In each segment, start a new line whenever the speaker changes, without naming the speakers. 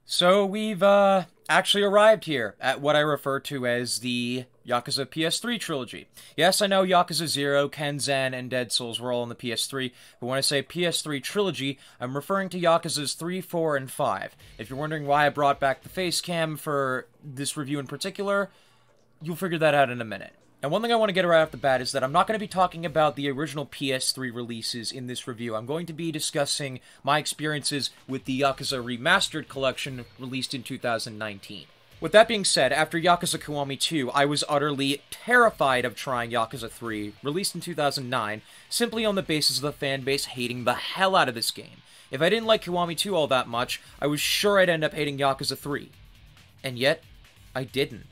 So we've actually arrived here at what I refer to as the Yakuza PS3 trilogy. Yes, I know Yakuza 0, Kenzen, and Dead Souls were all on the PS3, but when I say PS3 trilogy, I'm referring to Yakuzas 3, 4, and 5. If you're wondering why I brought back the face cam for this review in particular, you'll figure that out in a minute. And one thing I want to get right off the bat is that I'm not going to be talking about the original PS3 releases in this review. I'm going to be discussing my experiences with the Yakuza Remastered Collection released in 2019. With that being said, after Yakuza Kiwami 2, I was utterly terrified of trying Yakuza 3, released in 2009, simply on the basis of the fanbase hating the hell out of this game. If I didn't like Kiwami 2 all that much, I was sure I'd end up hating Yakuza 3. And yet, I didn't.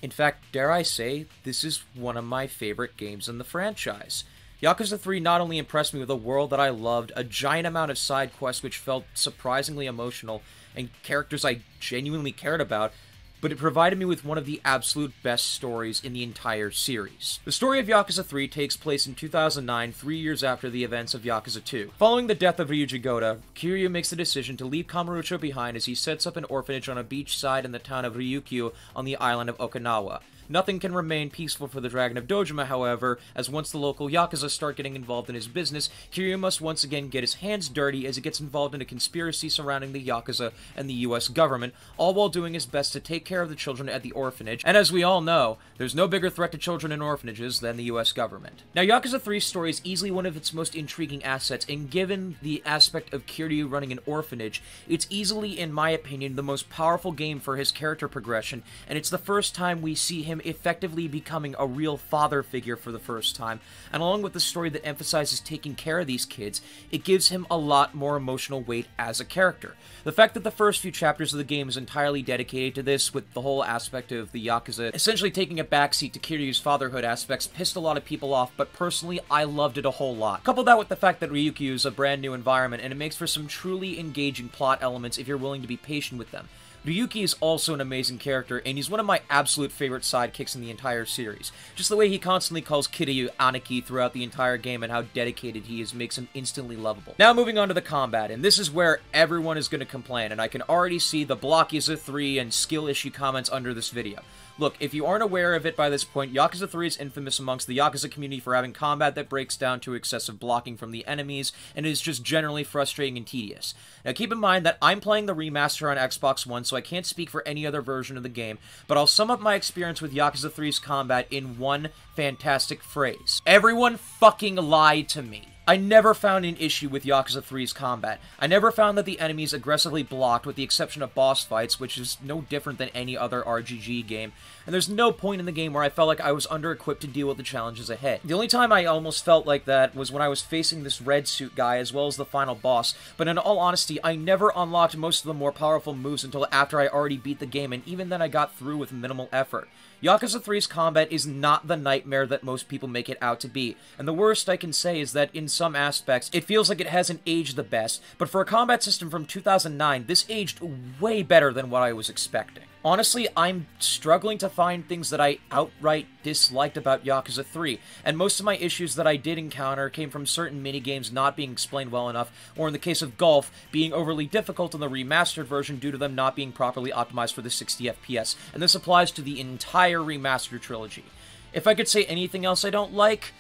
In fact, dare I say, this is one of my favorite games in the franchise. Yakuza 3 not only impressed me with a world that I loved, a giant amount of side quests which felt surprisingly emotional, and characters I genuinely cared about, but it provided me with one of the absolute best stories in the entire series. The story of Yakuza 3 takes place in 2009, 3 years after the events of Yakuza 2. Following the death of Ryuji Goda, Kiryu makes the decision to leave Kamurocho behind as he sets up an orphanage on a beach side in the town of Ryukyu on the island of Okinawa. Nothing can remain peaceful for the Dragon of Dojima, however, as once the local Yakuza start getting involved in his business, Kiryu must once again get his hands dirty as he gets involved in a conspiracy surrounding the Yakuza and the US government, all while doing his best to take care of the children at the orphanage, and as we all know, there's no bigger threat to children in orphanages than the US government. Now, Yakuza 3's story is easily one of its most intriguing assets, and given the aspect of Kiryu running an orphanage, it's easily, in my opinion, the most powerful game for his character progression, and it's the first time we see him effectively becoming a real father figure for the first time, and along with the story that emphasizes taking care of these kids, it gives him a lot more emotional weight as a character. The fact that the first few chapters of the game is entirely dedicated to this, with the whole aspect of the Yakuza essentially taking a backseat to Kiryu's fatherhood aspects, pissed a lot of people off, but personally, I loved it a whole lot. Couple that with the fact that Ryukyu is a brand new environment, and it makes for some truly engaging plot elements if you're willing to be patient with them. Ryuki is also an amazing character, and he's one of my absolute favorite sidekicks in the entire series. Just the way he constantly calls Kiryu Aniki throughout the entire game and how dedicated he is makes him instantly lovable. Now moving on to the combat, and this is where everyone is going to complain, and I can already see the Block Yakuza 3 and skill issue comments under this video. Look, if you aren't aware of it by this point, Yakuza 3 is infamous amongst the Yakuza community for having combat that breaks down to excessive blocking from the enemies, and is just generally frustrating and tedious. Now keep in mind that I'm playing the remaster on Xbox One, so I can't speak for any other version of the game, but I'll sum up my experience with Yakuza 3's combat in one fantastic phrase. Everyone fucking lied to me. I never found an issue with Yakuza 3's combat. I never found that the enemies aggressively blocked, with the exception of boss fights, which is no different than any other RPG game, and there's no point in the game where I felt like I was under-equipped to deal with the challenges ahead. The only time I almost felt like that was when I was facing this red suit guy as well as the final boss, but in all honesty, I never unlocked most of the more powerful moves until after I already beat the game, and even then I got through with minimal effort. Yakuza 3's combat is not the nightmare that most people make it out to be, and the worst I can say is that in some aspects, it feels like it hasn't aged the best, but for a combat system from 2009, this aged way better than what I was expecting. Honestly, I'm struggling to find things that I outright disliked about Yakuza 3, and most of my issues that I did encounter came from certain minigames not being explained well enough, or in the case of golf, being overly difficult in the remastered version due to them not being properly optimized for the 60 FPS, and this applies to the entire remastered trilogy. If I could say anything else I don't like,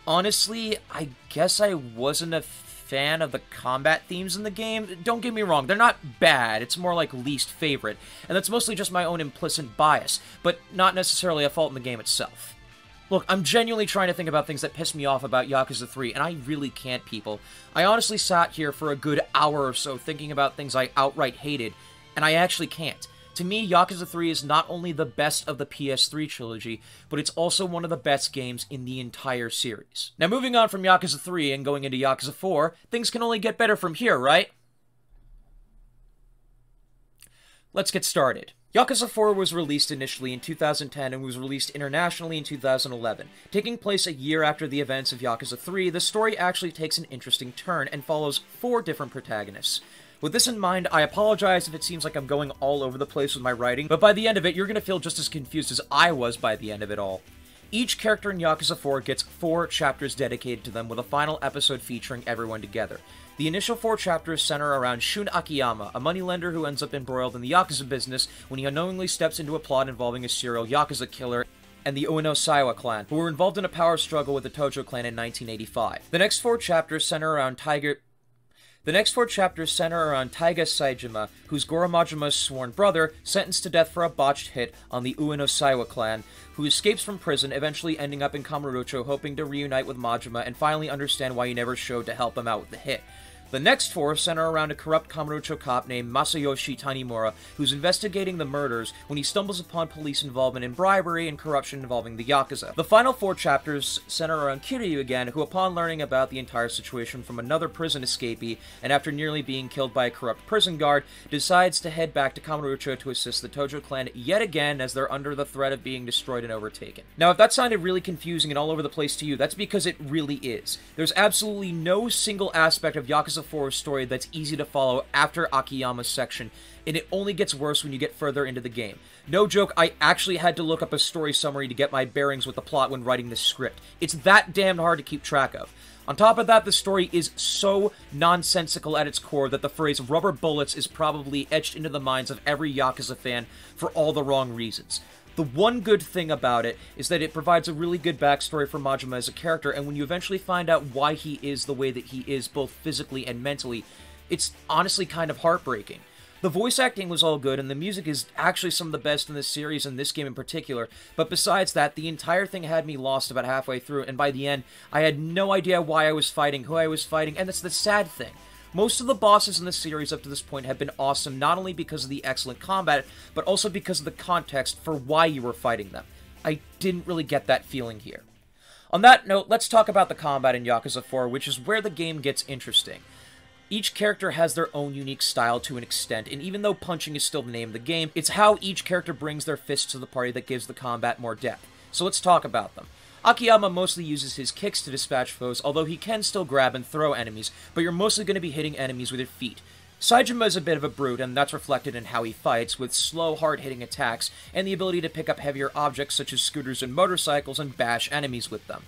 honestly, I guess I wasn't a fan of the combat themes in the game. Don't get me wrong, they're not bad, it's more like least favorite, and that's mostly just my own implicit bias, but not necessarily a fault in the game itself. Look, I'm genuinely trying to think about things that piss me off about Yakuza 3, and I really can't, people. I honestly sat here for a good hour or so thinking about things I outright hated, and I actually can't. To me, Yakuza 3 is not only the best of the PS3 trilogy, but it's also one of the best games in the entire series. Now moving on from Yakuza 3 and going into Yakuza 4, things can only get better from here, right? Let's get started. Yakuza 4 was released initially in 2010 and was released internationally in 2011. Taking place a year after the events of Yakuza 3, the story actually takes an interesting turn and follows 4 different protagonists. With this in mind, I apologize if it seems like I'm going all over the place with my writing, but by the end of it, you're going to feel just as confused as I was by the end of it all. Each character in Yakuza 4 gets 4 chapters dedicated to them, with a final episode featuring everyone together. The initial 4 chapters center around Shun Akiyama, a moneylender who ends up embroiled in the Yakuza business when he unknowingly steps into a plot involving a serial Yakuza killer and the Ueno Saiwa clan, who were involved in a power struggle with the Tojo clan in 1985. The next 4 chapters center around Taiga Saejima, who's Goro Majima's sworn brother, sentenced to death for a botched hit on the Ueno Saiwa clan, who escapes from prison, eventually ending up in Kamurocho, hoping to reunite with Majima and finally understand why he never showed to help him out with the hit. The next 4 center around a corrupt Kamurocho cop named Masayoshi Tanimura, who's investigating the murders when he stumbles upon police involvement in bribery and corruption involving the Yakuza. The final 4 chapters center around Kiryu again, who upon learning about the entire situation from another prison escapee, and after nearly being killed by a corrupt prison guard, decides to head back to Kamurocho to assist the Tojo clan yet again as they're under the threat of being destroyed and overtaken. Now, if that sounded really confusing and all over the place to you, that's because it really is. There's absolutely no single aspect of Yakuza 4's story that's easy to follow after Akiyama's section, and it only gets worse when you get further into the game. No joke, I actually had to look up a story summary to get my bearings with the plot when writing this script. It's that damn hard to keep track of. On top of that, the story is so nonsensical at its core that the phrase rubber bullets is probably etched into the minds of every Yakuza fan for all the wrong reasons. The one good thing about it is that it provides a really good backstory for Majima as a character, and when you eventually find out why he is the way that he is, both physically and mentally, it's honestly kind of heartbreaking. The voice acting was all good, and the music is actually some of the best in this series, and this game in particular, but besides that, the entire thing had me lost about halfway through, and by the end, I had no idea why I was fighting, who I was fighting, and that's the sad thing. Most of the bosses in the series up to this point have been awesome, not only because of the excellent combat, but also because of the context for why you were fighting them. I didn't really get that feeling here. On that note, let's talk about the combat in Yakuza 4, which is where the game gets interesting. Each character has their own unique style to an extent, and even though punching is still the name of the game, it's how each character brings their fists to the party that gives the combat more depth. So let's talk about them. Akiyama mostly uses his kicks to dispatch foes, although he can still grab and throw enemies, but you're mostly going to be hitting enemies with your feet. Saejima is a bit of a brute, and that's reflected in how he fights, with slow, hard-hitting attacks, and the ability to pick up heavier objects such as scooters and motorcycles and bash enemies with them.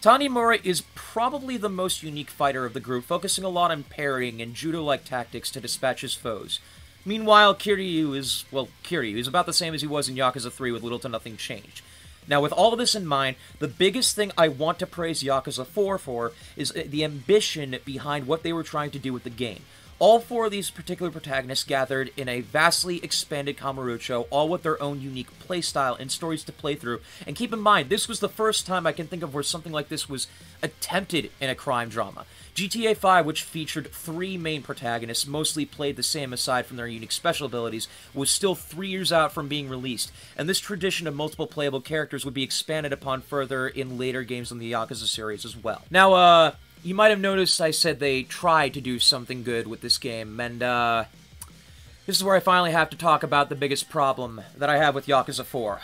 Tanimura is probably the most unique fighter of the group, focusing a lot on parrying and judo-like tactics to dispatch his foes. Meanwhile, Kiryu is about the same as he was in Yakuza 3 with little to nothing changed. Now, with all of this in mind, the biggest thing I want to praise Yakuza 4 for is the ambition behind what they were trying to do with the game. All 4 of these particular protagonists gathered in a vastly expanded Kamurocho, all with their own unique playstyle and stories to play through. And keep in mind, this was the first time I can think of where something like this was attempted in a crime drama. GTA 5, which featured 3 main protagonists, mostly played the same aside from their unique special abilities, was still 3 years out from being released, and this tradition of multiple playable characters would be expanded upon further in later games in the Yakuza series as well. Now, you might have noticed I said they tried to do something good with this game, and, this is where I finally have to talk about the biggest problem that I have with Yakuza 4.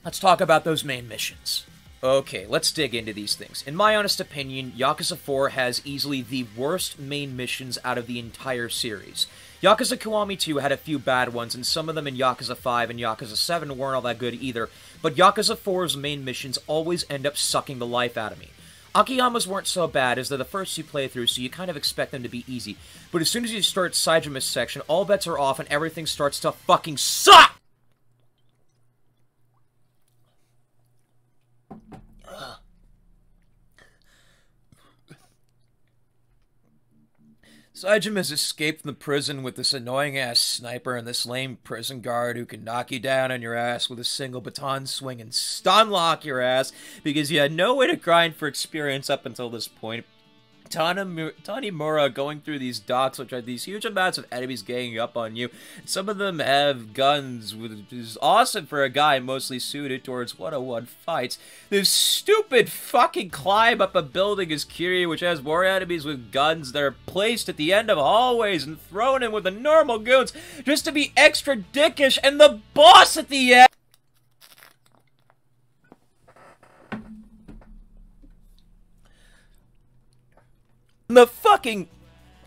Let's talk about those main missions. Okay, let's dig into these things. In my honest opinion, Yakuza 4 has easily the worst main missions out of the entire series. Yakuza Kiwami 2 had a few bad ones, and some of them in Yakuza 5 and Yakuza 7 weren't all that good either, but Yakuza 4's main missions always end up sucking the life out of me. Akiyama's weren't so bad, as they're the first you play through, so you kind of expect them to be easy, but as soon as you start Saejima's section, all bets are off and everything starts to fucking suck! Saejima's escaped from the prison with this annoying-ass sniper and this lame prison guard who can knock you down on your ass with a single baton swing and stun-lock your ass because you had no way to grind for experience up until this point. Tanimura going through these docks, which are these huge amounts of enemies ganging up on you. Some of them have guns, which is awesome for a guy mostly suited towards 101 fights. This stupid fucking climb up a building is Kiryu, which has more enemies with guns that are placed at the end of hallways and thrown in with the normal goons just to be extra dickish, and the boss at the end. The fucking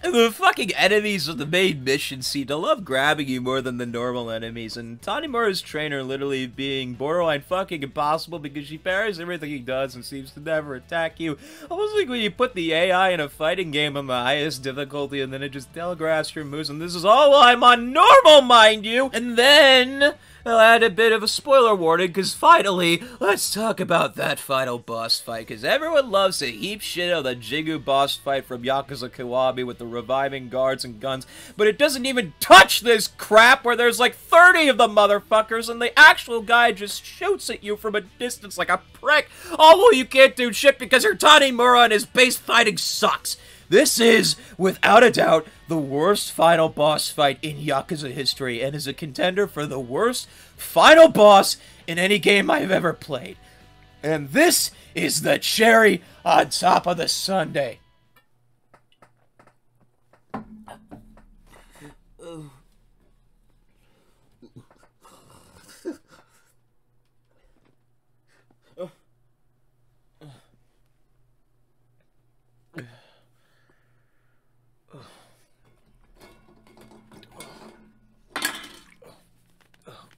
The fucking enemies of the main mission seem to love grabbing you more than the normal enemies, and Tanimura's trainer literally being borderline fucking impossible because she parries everything he does and seems to never attack you. Almost like when you put the AI in a fighting game on the highest difficulty and then it just telegraphs your moves, and this is all while I'm on normal, mind you! And then I'll add a bit of a spoiler warning, because finally, let's talk about that final boss fight, because everyone loves to heap shit on the Jigu boss fight from Yakuza Kiwami with the reviving guards and guns, but it doesn't even touch this crap where there's like 30 of the motherfuckers, and the actual guy just shoots at you from a distance like a prick. Oh, well, you can't do shit because your Tanimura and his base fighting sucks. This is, without a doubt, the worst final boss fight in Yakuza history, and is a contender for the worst final boss in any game I've ever played. And this is the cherry on top of the sundae.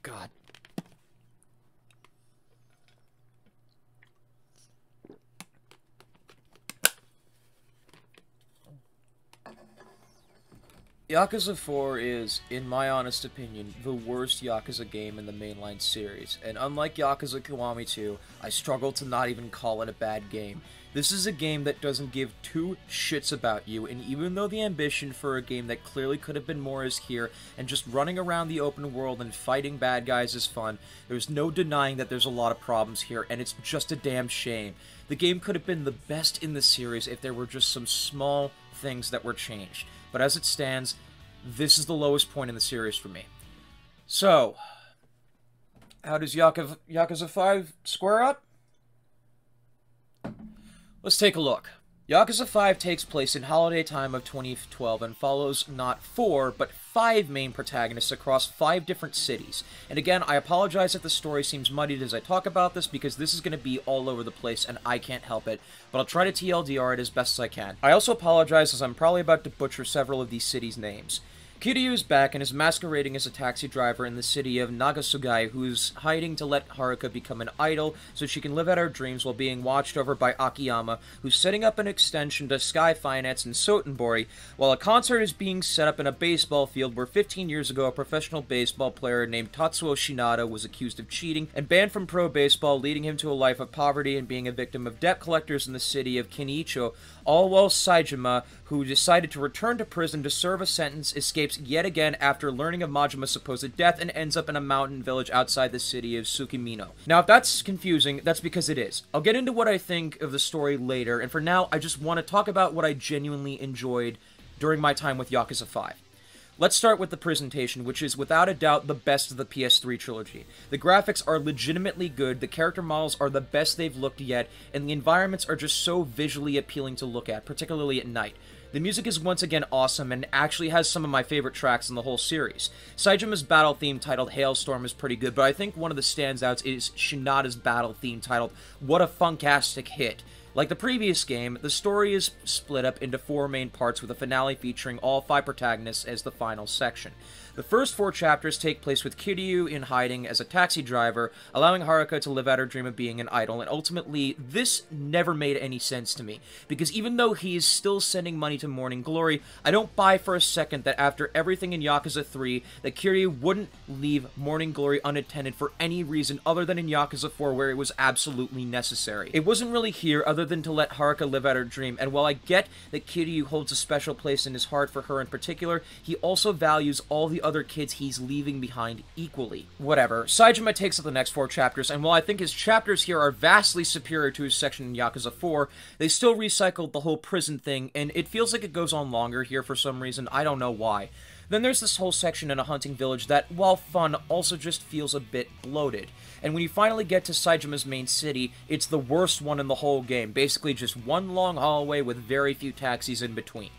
God. Yakuza 4 is, in my honest opinion, the worst Yakuza game in the mainline series, and unlike Yakuza Kiwami 2, I struggle to not even call it a bad game. This is a game that doesn't give two shits about you, and even though the ambition for a game that clearly could have been more is here, and just running around the open world and fighting bad guys is fun, there's no denying that there's a lot of problems here, and it's just a damn shame. The game could have been the best in the series if there were just some small things that were changed, but as it stands, this is the lowest point in the series for me. So, how does Yakuza 5 square up? Let's take a look. Yakuza 5 takes place in holiday time of 2012 and follows not 4, but 5 main protagonists across 5 different cities. And again, I apologize if the story seems muddied as I talk about this, because this is going to be all over the place and I can't help it, but I'll try to TLDR it as best as I can. I also apologize as I'm probably about to butcher several of these cities' names. Kiryu is back and is masquerading as a taxi driver in the city of Nagasugai, who's hiding to let Haruka become an idol so she can live out her dreams while being watched over by Akiyama, who's setting up an extension to Sky Finance in Sotenbori, while a concert is being set up in a baseball field where 15 years ago a professional baseball player named Tatsuo Shinada was accused of cheating and banned from pro baseball, leading him to a life of poverty and being a victim of debt collectors in the city of Keniicho, all while Saejima, who decided to return to prison to serve a sentence, escapes yet again after learning of Majima's supposed death and ends up in a mountain village outside the city of Tsukimino. Now, if that's confusing, that's because it is. I'll get into what I think of the story later, and for now, I just want to talk about what I genuinely enjoyed during my time with Yakuza 5. Let's start with the presentation, which is without a doubt the best of the PS3 trilogy. The graphics are legitimately good, the character models are the best they've looked yet, and the environments are just so visually appealing to look at, particularly at night. The music is once again awesome and actually has some of my favorite tracks in the whole series. Saejima's battle theme titled Hailstorm is pretty good, but I think one of the standouts is Shinada's battle theme titled What a Funkastic Hit. Like the previous game, the story is split up into 4 main parts with a finale featuring all 5 protagonists as the final section. The first 4 chapters take place with Kiryu in hiding as a taxi driver, allowing Haruka to live out her dream of being an idol, and ultimately, this never made any sense to me, because even though he is still sending money to Morning Glory, I don't buy for a second that after everything in Yakuza 3, that Kiryu wouldn't leave Morning Glory unattended for any reason other than in Yakuza 4 where it was absolutely necessary. It wasn't really here other than to let Haruka live out her dream, and while I get that Kiryu holds a special place in his heart for her in particular, he also values all the other kids he's leaving behind equally. Whatever. Saejima takes up the next 4 chapters, and while I think his chapters here are vastly superior to his section in Yakuza 4, they still recycled the whole prison thing, and it feels like it goes on longer here for some reason. I don't know why. Then there's this whole section in a hunting village that, while fun, also just feels a bit bloated. And when you finally get to Saejima's main city, it's the worst one in the whole game, basically just one long hallway with very few taxis in between.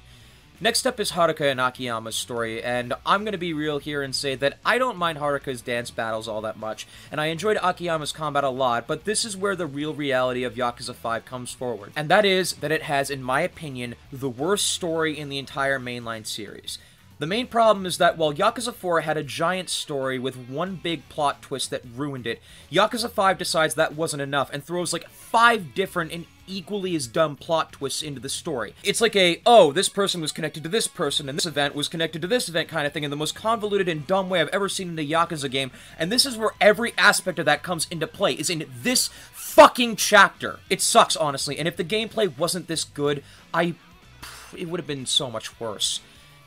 Next up is Haruka and Akiyama's story, and I'm gonna be real here and say that I don't mind Haruka's dance battles all that much, and I enjoyed Akiyama's combat a lot, but this is where the real reality of Yakuza 5 comes forward. And that is that it has, in my opinion, the worst story in the entire mainline series. The main problem is that while Yakuza 4 had a giant story with one big plot twist that ruined it, Yakuza 5 decides that wasn't enough and throws like 5 different and equally as dumb plot twists into the story. It's like oh, this person was connected to this person, and this event was connected to this event kind of thing in the most convoluted and dumb way I've ever seen in a Yakuza game, and this is where every aspect of that comes into play, is in this fucking chapter. It sucks, honestly, and if the gameplay wasn't this good, it would have been so much worse.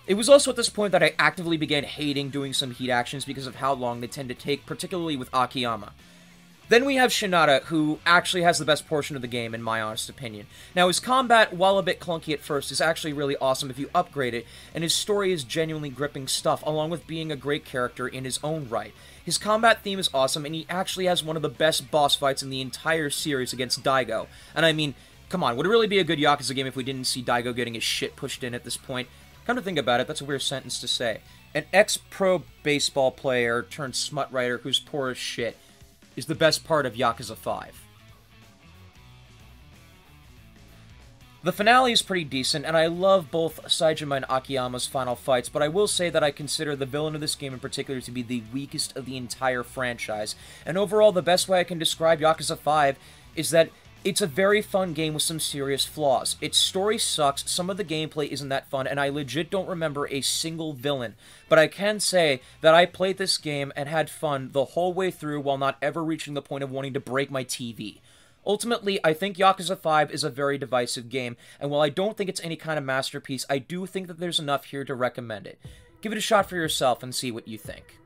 It was also at this point that I actively began hating doing some heat actions because of how long they tend to take, particularly with Akiyama. Then we have Shinada, who actually has the best portion of the game, in my honest opinion. Now, his combat, while a bit clunky at first, is actually really awesome if you upgrade it, and his story is genuinely gripping stuff, along with being a great character in his own right. His combat theme is awesome, and he actually has one of the best boss fights in the entire series against Daigo. And I mean, come on, would it really be a good Yakuza game if we didn't see Daigo getting his shit pushed in at this point? Come to think about it, that's a weird sentence to say. An ex-pro baseball player turned smut writer who's poor as shit is the best part of Yakuza 5. The finale is pretty decent, and I love both Saejima and Akiyama's final fights, but I will say that I consider the villain of this game in particular to be the weakest of the entire franchise. And overall, the best way I can describe Yakuza 5 is that it's a very fun game with some serious flaws. Its story sucks, some of the gameplay isn't that fun, and I legit don't remember a single villain. But I can say that I played this game and had fun the whole way through while not ever reaching the point of wanting to break my TV. Ultimately, I think Yakuza 5 is a very divisive game, and while I don't think it's any kind of masterpiece, I do think that there's enough here to recommend it. Give it a shot for yourself and see what you think.